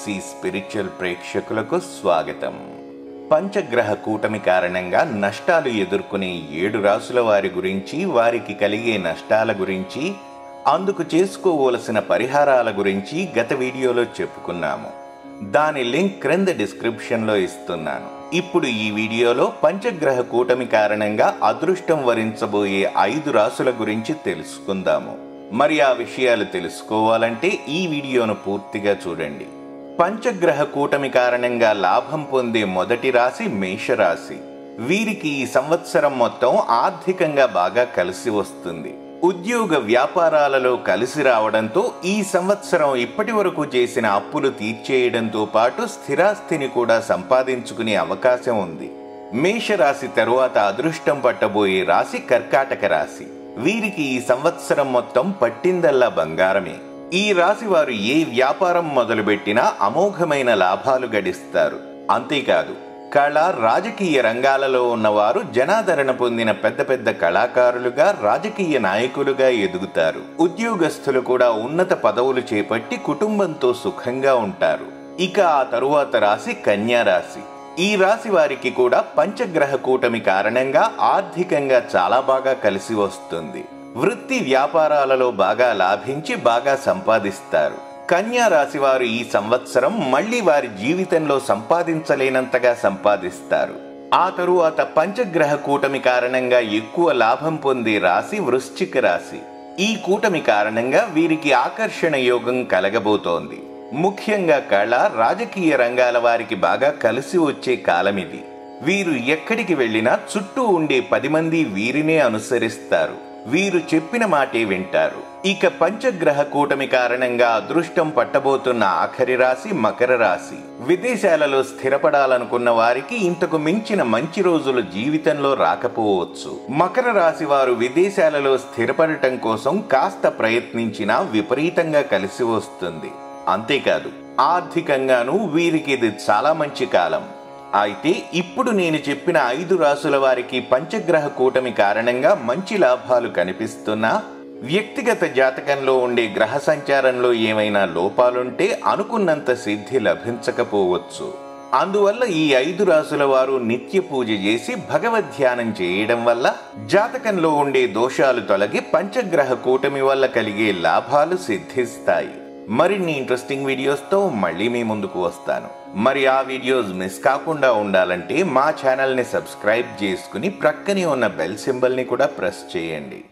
C spiritual ప్రేక్షకులకు స్వాగతం. పంచగ్రహ కూటమి కారణంగా నష్టాలు ఎదుర్కొనే 7 రాసుల వారి గురించి, వారికి కలిగే నష్టాల గురించి, అందుకు చేసుకోవలసిన పరిహారాల గురించి గత వీడియోలో చెప్పుకున్నాము. దాని లింక్ క్రింద డిస్క్రిప్షన్లో ఇస్తున్నాను. ఇప్పుడు ఈ వీడియోలో పంచగ్రహ కూటమి కారణంగా అదృష్టం వరించబోయే 5 రాసుల గురించి తెలుసుకుందాము. మరి ఆ విషయాలు తెలుసుకోవాలంటే ఈ వీడియోను పూర్తిగా చూడండి. పంచగ్రహ కూటమి కారణంగా లాభం పొందే మొదటి రాశి మేషరాశి. వీరికి ఈ సంవత్సరం మొత్తం ఆర్థికంగా బాగా కలిసి వస్తుంది. ఉద్యోగ వ్యాపారాలలో కలిసి రావడంతో ఈ సంవత్సరం ఇప్పటి వరకు చేసిన అప్పులు తీర్చేయడంతో పాటు స్థిరాస్తిని కూడా సంపాదించుకునే అవకాశం ఉంది. మేషరాశి తరువాత అదృష్టం పట్టబోయే రాశి కర్కాటక రాశి. వీరికి ఈ సంవత్సరం మొత్తం పట్టిందల్లా బంగారమే. ఈ రాశి వారు ఏ వ్యాపారం మొదలుపెట్టినా అమోఘమైన లాభాలు గడిస్తారు. అంతేకాదు, కళ, రాజకీయ రంగాలలో ఉన్నవారు జనాదరణ పొందిన పెద్ద పెద్ద కళాకారులుగా, రాజకీయ నాయకులుగా ఎదుగుతారు. ఉద్యోగస్తులు కూడా ఉన్నత పదవులు చేపట్టి కుటుంబంతో సుఖంగా ఉంటారు. ఇక ఆ తరువాత రాశి కన్యా రాశి. ఈ రాశి వారికి కూడా పంచగ్రహ కూటమి కారణంగా ఆర్థికంగా చాలా బాగా కలిసి వస్తుంది. వృత్తి వ్యాపారాలలో బాగా లాభించి బాగా సంపాదిస్తారు. కన్యా రాశి వారు ఈ సంవత్సరం మళ్లీ వారి జీవితంలో సంపాదించలేనంతగా సంపాదిస్తారు. ఆ తరువాత పంచగ్రహ కూటమి కారణంగా ఎక్కువ లాభం పొందే రాశి వృశ్చిక రాశి. ఈ కూటమి కారణంగా వీరికి ఆకర్షణ యోగం కలగబోతోంది. ముఖ్యంగా కళ, రాజకీయ రంగాల వారికి బాగా కలిసి వచ్చే కాలం ఇది. వీరు ఎక్కడికి వెళ్ళినా చుట్టూ ఉండే 10 మంది వీరినే అనుసరిస్తారు. వీరు చెప్పిన మాటే వింటారు. ఇక పంచగ్రహ కూటమి కారణంగా అదృష్టం పట్టబోతున్న ఆఖరి రాశి మకర రాశి. విదేశాలలో స్థిరపడాలనుకున్న వారికి ఇంతకు మించిన మంచి రోజులు జీవితంలో రాకపోవచ్చు. మకర రాశి వారు విదేశాలలో స్థిరపడటం కోసం కాస్త ప్రయత్నించినా విపరీతంగా కలిసి వస్తుంది. అంతేకాదు, ఆర్థికంగానూ వీరికి ఇది చాలా మంచి కాలం. అయితే ఇప్పుడు నేను చెప్పిన 5 రాసుల వారికి పంచగ్రహ కూటమి కారణంగా మంచి లాభాలు కనిపిస్తున్నా, వ్యక్తిగత జాతకంలో ఉండే గ్రహ సంచారంలో ఏమైనా లోపాలుంటే అనుకున్నంత సిద్ధి లభించకపోవచ్చు. అందువల్ల ఈ 5 రాసుల వారు నిత్య పూజ చేసి భగవద్ధ్యానం చేయడం వల్ల జాతకంలో ఉండే దోషాలు తొలగి పంచగ్రహ కూటమి వల్ల కలిగే లాభాలు సిద్ధిస్తాయి. మరిన్ని ఇంట్రెస్టింగ్ వీడియోస్తో మళ్ళీ మీ ముందుకు వస్తాను. మరి ఆ వీడియోస్ మిస్ కాకుండా ఉండాలంటే మా ఛానల్ని సబ్స్క్రైబ్ చేసుకుని ప్రక్కనే ఉన్న బెల్ సింబల్ని కూడా ప్రెస్ చేయండి.